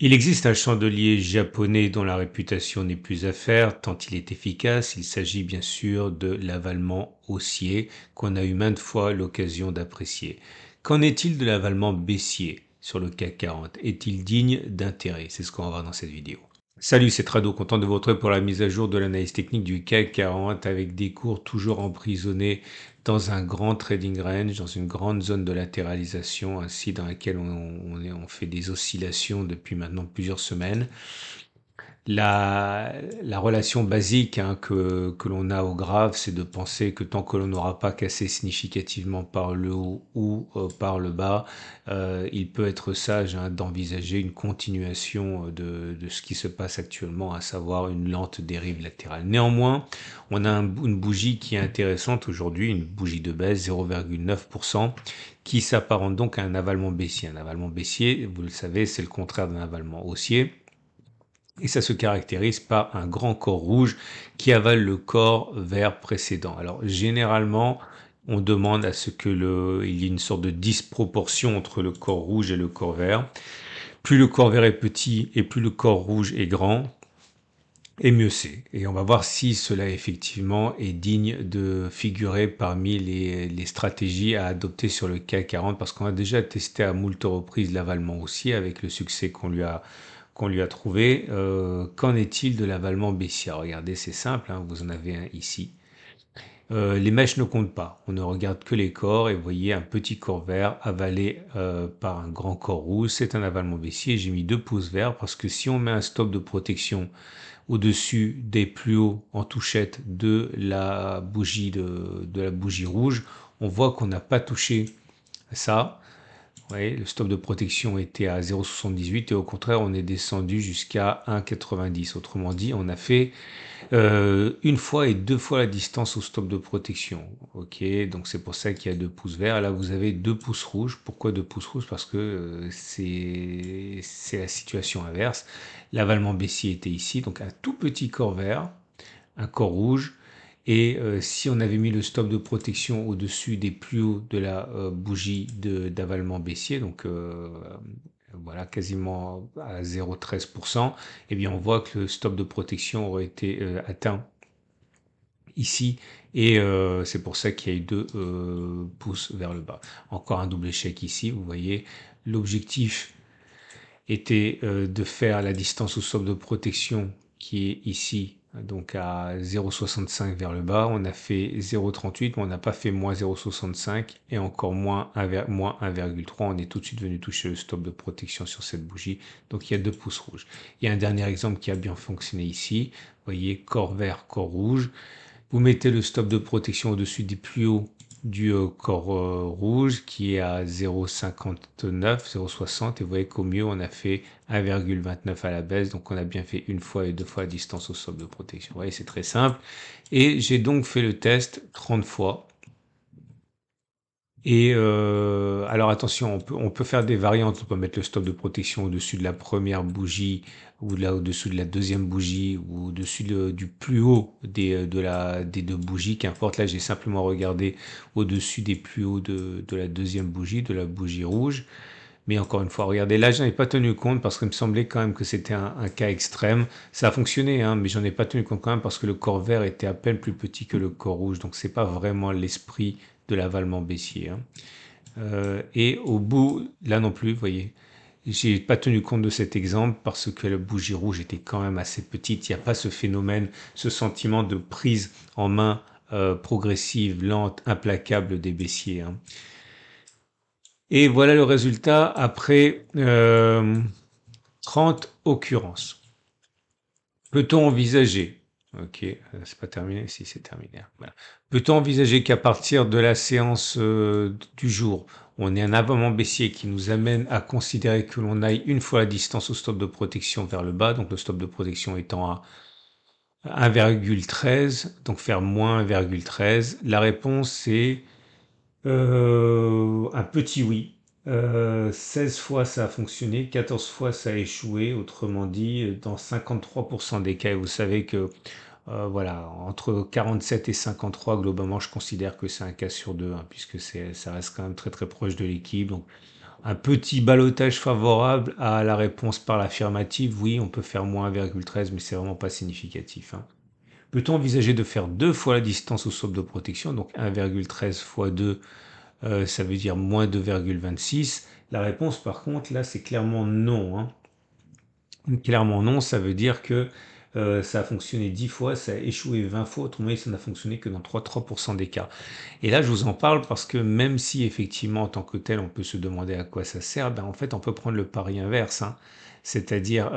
Il existe un chandelier japonais dont la réputation n'est plus à faire, tant il est efficace. Il s'agit bien sûr de l'avalement haussier, qu'on a eu maintes fois l'occasion d'apprécier. Qu'en est-il de l'avalement baissier sur le CAC 40? Est-il digne d'intérêt? C'est ce qu'on va voir dans cette vidéo. Salut, c'est Trado, content de vous retrouver pour la mise à jour de l'analyse technique du CAC 40 avec des cours toujours emprisonnés dans un grand trading range, dans une grande zone de latéralisation, ainsi dans laquelle on fait des oscillations depuis maintenant plusieurs semaines. La relation basique que l'on a au graphe, c'est de penser que tant que l'on n'aura pas cassé significativement par le haut ou par le bas, il peut être sage d'envisager une continuation de ce qui se passe actuellement, à savoir une lente dérive latérale. Néanmoins, on a une bougie qui est intéressante aujourd'hui, une bougie de baisse 0,9%, qui s'apparente donc à un avalement baissier. Un avalement baissier, vous le savez, c'est le contraire d'un avalement haussier. Et ça se caractérise par un grand corps rouge qui avale le corps vert précédent. Alors généralement, on demande à ce que il y ait une sorte de disproportion entre le corps rouge et le corps vert. Plus le corps vert est petit et plus le corps rouge est grand, et mieux c'est. Et on va voir si cela effectivement est digne de figurer parmi les stratégies à adopter sur le CAC 40, parce qu'on a déjà testé à moult reprises l'avalement haussier avec le succès qu'on lui a trouvé. Qu'en est-il de l'avalement baissier? Regardez, c'est simple, vous en avez un ici. Les mèches ne comptent pas, on ne regarde que les corps et vous voyez un petit corps vert avalé par un grand corps rouge, c'est un avalement baissier. J'ai mis 2 pouces verts parce que si on met un stop de protection au-dessus des plus hauts en touchette de la bougie de la bougie rouge, on voit qu'on n'a pas touché ça. Ouais, le stop de protection était à 0,78 et au contraire on est descendu jusqu'à 1,90. Autrement dit, on a fait une fois et deux fois la distance au stop de protection. Ok, donc c'est pour ça qu'il y a 2 pouces verts. Là vous avez 2 pouces rouges. Pourquoi 2 pouces rouges? Parce que c'est la situation inverse. L'avalement baissier était ici, donc un tout petit corps vert, un corps rouge. Et si on avait mis le stop de protection au-dessus des plus hauts de la bougie d'avalement baissier, donc voilà, quasiment à 0,13%, eh bien on voit que le stop de protection aurait été atteint ici, et c'est pour ça qu'il y a eu 2 pouces vers le bas. Encore un double échec ici, vous voyez, l'objectif était de faire la distance au stop de protection qui est ici, donc à 0,65 vers le bas. On a fait 0,38, mais on n'a pas fait moins 0,65 et encore moins 1,3. On est tout de suite venu toucher le stop de protection sur cette bougie. Donc il y a 2 pouces rouges. Il y a un dernier exemple qui a bien fonctionné ici. Vous voyez, corps vert, corps rouge. Vous mettez le stop de protection au-dessus des plus hauts du corps rouge qui est à 0,59, 0,60 et vous voyez qu'au mieux on a fait 1,29 à la baisse, donc on a bien fait une fois et deux fois la distance au stop de protection. Vous voyez, c'est très simple. Et j'ai donc fait le test 30 fois. Et alors attention, on peut faire des variantes. On peut mettre le stop de protection au-dessus de la première bougie ou là au-dessus de la deuxième bougie ou au-dessus du plus haut des 2 bougies, qu'importe. Là, j'ai simplement regardé au-dessus des plus hauts de la deuxième bougie, de la bougie rouge. Mais encore une fois, regardez, là, j'en ai pas tenu compte parce qu'il me semblait quand même que c'était un cas extrême. Ça a fonctionné, mais j'en ai pas tenu compte quand même parce que le corps vert était à peine plus petit que le corps rouge. Donc, c'est pas vraiment l'esprit de l'avalement baissier. Et au bout, là non plus, vous voyez, j'ai pas tenu compte de cet exemple parce que la bougie rouge était quand même assez petite. Il n'y a pas ce phénomène, ce sentiment de prise en main progressive, lente, implacable des baissiers. Et voilà le résultat après 30 occurrences. Peut-on envisager, ok, c'est pas terminé, si c'est terminé, voilà. Peut-on envisager qu'à partir de la séance du jour, on ait un avalement baissier qui nous amène à considérer que l'on aille une fois la distance au stop de protection vers le bas, donc le stop de protection étant à 1,13, donc faire moins 1,13? La réponse est un petit oui. 16 fois ça a fonctionné, 14 fois ça a échoué. Autrement dit, dans 53% des cas, et vous savez que voilà, entre 47 et 53, globalement, je considère que c'est un cas sur deux, puisque ça reste quand même très très proche de l'équipe. Donc un petit ballottage favorable à la réponse par l'affirmative. Oui, on peut faire moins 1,13, mais c'est vraiment pas significatif, hein. Peut-on envisager de faire deux fois la distance au stop de protection, donc 1,13 fois 2, ça veut dire moins 2,26. La réponse, par contre, là, c'est clairement non, hein. Clairement non, ça veut dire que ça a fonctionné 10 fois, ça a échoué 20 fois, autrement dit, ça n'a fonctionné que dans 3% des cas. Et là, je vous en parle parce que même si effectivement, en tant que tel, on peut se demander à quoi ça sert, ben, en fait, on peut prendre le pari inverse, hein. C'est-à-dire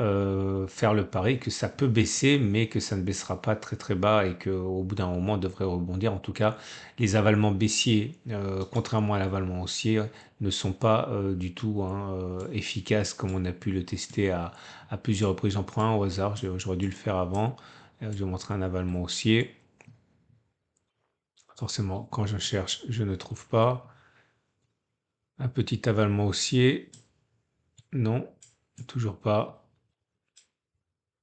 faire le pari que ça peut baisser, mais que ça ne baissera pas très très bas et qu'au bout d'un moment, on devrait rebondir. En tout cas, les avalements baissiers, contrairement à l'avalement haussier, ne sont pas du tout, hein, efficaces comme on a pu le tester à plusieurs reprises. J'en prends un au hasard, j'aurais dû le faire avant. Je vais montrer un avalement haussier. Forcément, quand je cherche, je ne trouve pas. Un petit avalement haussier. Non, toujours pas.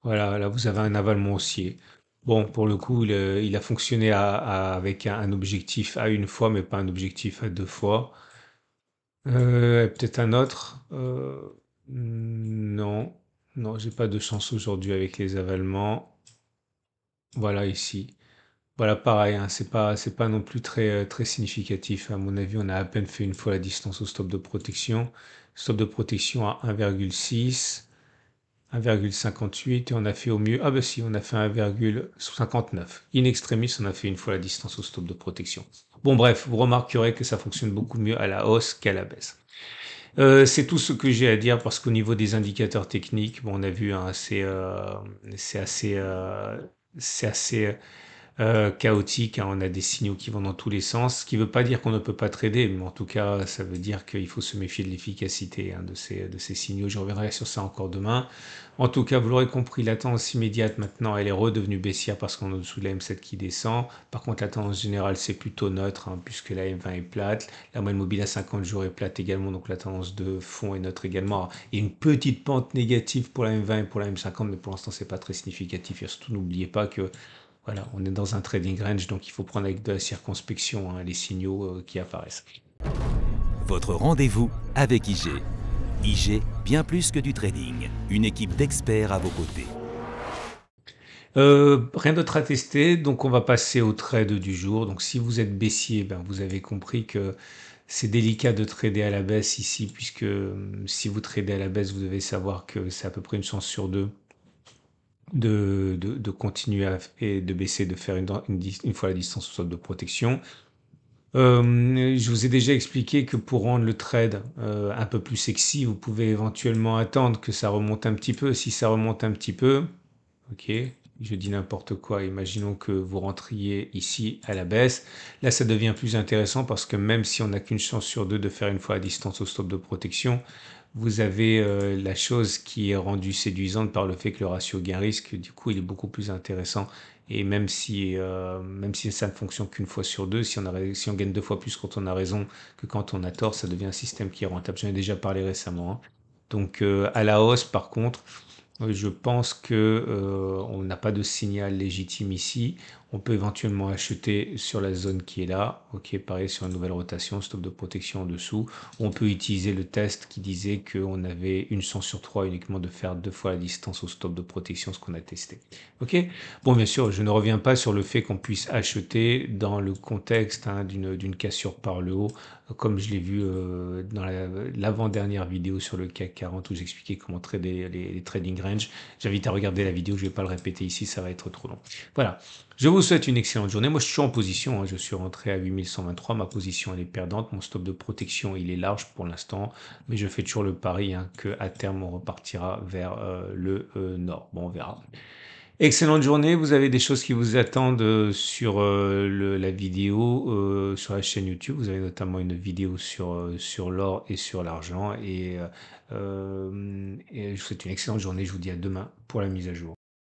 Voilà, là vous avez un avalement haussier. Bon, pour le coup, il a fonctionné avec un objectif à une fois, mais pas un objectif à deux fois. Peut-être un autre. Non, non, j'ai pas de chance aujourd'hui avec les avalements. Voilà ici. Voilà, pareil, hein, c'est pas non plus très significatif. À mon avis, on a à peine fait une fois la distance au stop de protection. Stop de protection à 1,6, 1,58 et on a fait au mieux. Ah bah si, on a fait 1,59. In extremis, on a fait une fois la distance au stop de protection. Bon bref, vous remarquerez que ça fonctionne beaucoup mieux à la hausse qu'à la baisse. C'est tout ce que j'ai à dire parce qu'au niveau des indicateurs techniques, bon, on a vu, hein, c'est assez, c'est assez chaotique, hein. On a des signaux qui vont dans tous les sens, ce qui ne veut pas dire qu'on ne peut pas trader, mais en tout cas, ça veut dire qu'il faut se méfier de l'efficacité, hein, de ces signaux. Je reviendrai sur ça encore demain. En tout cas, vous l'aurez compris, la tendance immédiate maintenant, elle est redevenue baissière parce qu'on est au-dessous de la M7 qui descend. Par contre, la tendance générale, c'est plutôt neutre, hein, puisque la M20 est plate. La moyenne mobile à 50 jours est plate également, donc la tendance de fond est neutre également. Alors, il y a une petite pente négative pour la M20 et pour la M50, mais pour l'instant, c'est pas très significatif. Et surtout, n'oubliez pas que voilà, on est dans un trading range, donc il faut prendre avec de la circonspection, hein, les signaux qui apparaissent. Votre rendez-vous avec IG. IG, bien plus que du trading. Une équipe d'experts à vos côtés. Rien d'autre à tester, donc on va passer au trade du jour. Donc si vous êtes baissier, ben, vous avez compris que c'est délicat de trader à la baisse ici, puisque si vous tradez à la baisse, vous devez savoir que c'est à peu près une chance sur deux de continuer et de baisser, de faire une fois la distance au stop de protection. Je vous ai déjà expliqué que pour rendre le trade un peu plus sexy, vous pouvez éventuellement attendre que ça remonte un petit peu. Si ça remonte un petit peu, ok, je dis n'importe quoi, imaginons que vous rentriez ici à la baisse. Là, ça devient plus intéressant parce que même si on n'a qu'une chance sur deux de faire une fois la distance au stop de protection, vous avez la chose qui est rendue séduisante par le fait que le ratio gain-risque, du coup, il est beaucoup plus intéressant. Et même si ça ne fonctionne qu'une fois sur deux, si on gagne deux fois plus quand on a raison que quand on a tort, ça devient un système qui est rentable. J'en ai déjà parlé récemment, hein. Donc à la hausse, par contre, je pense que on n'a pas de signal légitime ici. On peut éventuellement acheter sur la zone qui est là. Ok, pareil sur une nouvelle rotation, stop de protection en dessous. On peut utiliser le test qui disait qu'on avait une chance sur trois uniquement de faire deux fois la distance au stop de protection, ce qu'on a testé. Ok. Bon, bien sûr, je ne reviens pas sur le fait qu'on puisse acheter dans le contexte, hein, d'une cassure par le haut, comme je l'ai vu dans l'avant-dernière vidéo sur le CAC 40 où j'expliquais comment trader les trading range. J'invite à regarder la vidéo, je ne vais pas le répéter ici, ça va être trop long. Voilà, je vous souhaite une excellente journée. Moi, je suis en position, hein, je suis rentré à 8123, ma position elle est perdante, mon stop de protection il est large pour l'instant, mais je fais toujours le pari, hein, qu'à terme on repartira vers le nord. Bon, on verra. Excellente journée, vous avez des choses qui vous attendent sur la vidéo, sur la chaîne YouTube. Vous avez notamment une vidéo sur l'or et sur l'argent. Et je vous souhaite une excellente journée. Je vous dis à demain pour la mise à jour.